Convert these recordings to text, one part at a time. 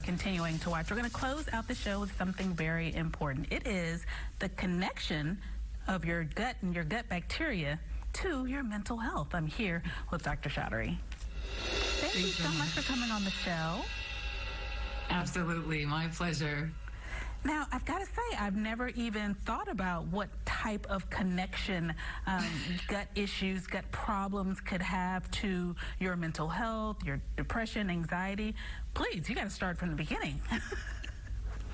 continuing to watch. We're going to close out the show with something very important. It is the connection of your gut and your gut bacteria to your mental health. I'm here with Dr. Chaudhary. Thank you so much for coming on the show. Absolutely, my pleasure. Now, I've got to say, I've never even thought about what type of connection gut issues, gut problems could have to your mental health, your depression, anxiety. Please, you got to start from the beginning.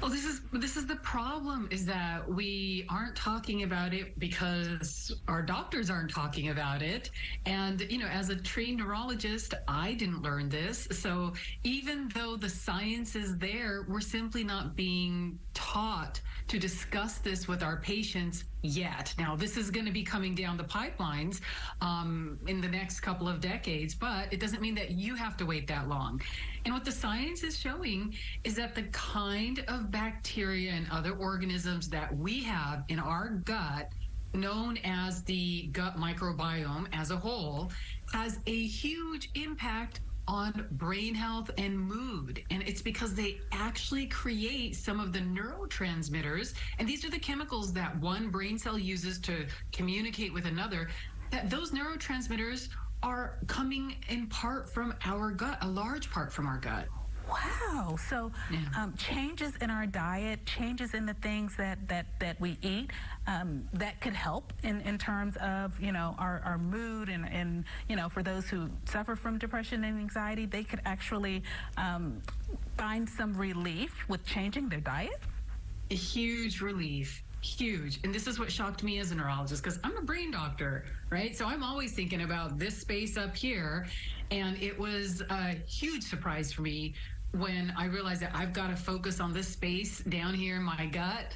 Well, this is the problem, is that we aren't talking about it because our doctors aren't talking about it. And, as a trained neurologist, I didn't learn this. So even though the science is there, we're simply not being taught to discuss this with our patients yet. Now, this is going to be coming down the pipelines in the next couple of decades, but it doesn't mean that you have to wait that long. And what the science is showing is that the kind of bacteria and other organisms that we have in our gut, known as the gut microbiome as a whole, has a huge impact on brain health and mood. And it's because they actually create some of the neurotransmitters. And these are the chemicals that one brain cell uses to communicate with another. That those neurotransmitters are coming in part from our gut, a large part from our gut. Wow. So changes in our diet, changes in the things that we eat, that could help in terms of, our mood and for those who suffer from depression and anxiety, they could actually find some relief with changing their diet. A huge relief. Huge. And this is what shocked me as a neurologist, because I'm a brain doctor, right? So I'm always thinking about this space up here. And it was a huge surprise for me when I realized that I've got to focus on this space down here in my gut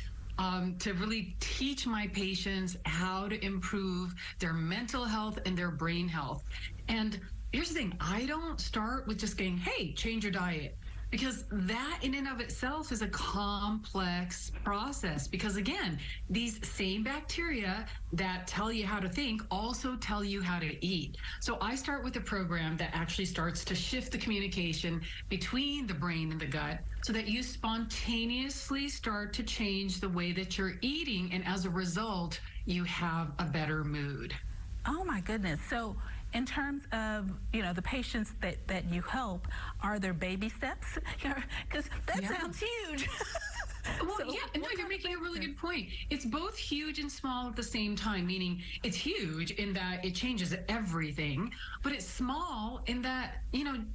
to really teach my patients how to improve their mental health and their brain health. And here's the thing, I don't start with just saying, hey, change your diet. Because that in and of itself is a complex process. Because again, these same bacteria that tell you how to think also tell you how to eat. So I start with a program that actually starts to shift the communication between the brain and the gut so that you spontaneously start to change the way that you're eating. And as a result, you have a better mood. Oh my goodness. So in terms of, the patients that you help, are there baby steps? Because that sounds huge. Well, so, no, you're making a really good point. It's both huge and small at the same time, meaning it's huge in that it changes everything, but it's small in that,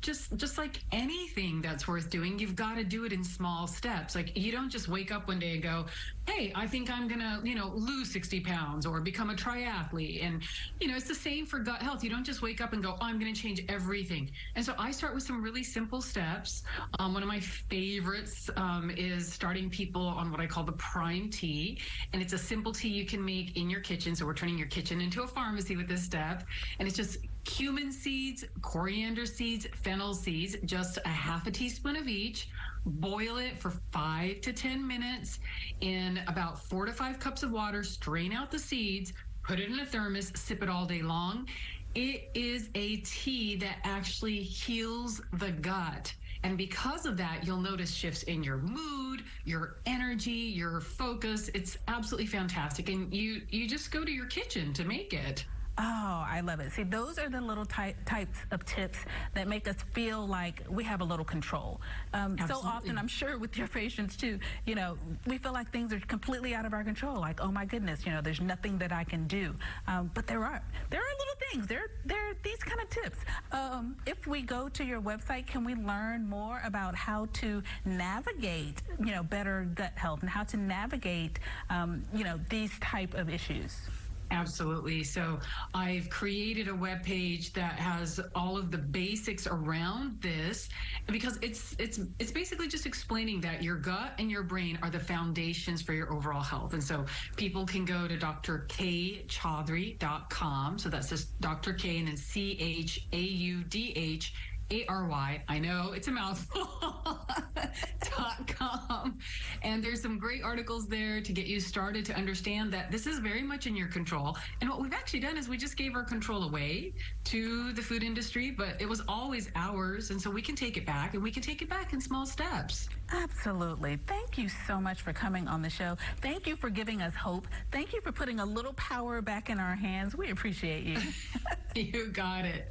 just like anything that's worth doing, you've got to do it in small steps. Like, you don't just wake up one day and go, hey, I think I'm going to, lose 60 pounds or become a triathlete. And, it's the same for gut health. You don't just wake up and go, oh, I'm going to change everything. And so I start with some really simple steps. One of my favorites is starting people on what I call the prime tea. And it's a simple tea you can make in your kitchen. So we're turning your kitchen into a pharmacy with this step. And it's just cumin seeds, coriander seeds, fennel seeds, just a half a teaspoon of each. Boil it for 5 to 10 minutes in about 4 to 5 cups of water. Strain out the seeds, put it in a thermos, sip it all day long. It is a tea that actually heals the gut. And because of that, you'll notice shifts in your mood, your energy, your focus. It's absolutely fantastic. And you just go to your kitchen to make it. Oh, I love it. See, those are the little types of tips that make us feel like we have a little control. So often, I'm sure with your patients too, we feel like things are completely out of our control. Like, oh my goodness, there's nothing that I can do. But there are little things. There are these kind of tips. If we go to your website, can we learn more about how to navigate, better gut health and how to navigate, these type of issues? Absolutely. So I've created a webpage that has all of the basics around this, because it's basically just explaining that your gut and your brain are the foundations for your overall health. And so people can go to drkchaudhary.com. So that's just Dr. K and then CHAUDHARY. I know it's a mouthful. .com. And there's some great articles there to get you started to understand that this is very much in your control. And what we've actually done is we just gave our control away to the food industry, but it was always ours. And so we can take it back, and we can take it back in small steps. Absolutely. Thank you so much for coming on the show. Thank you for giving us hope. Thank you for putting a little power back in our hands. We appreciate you. You got it.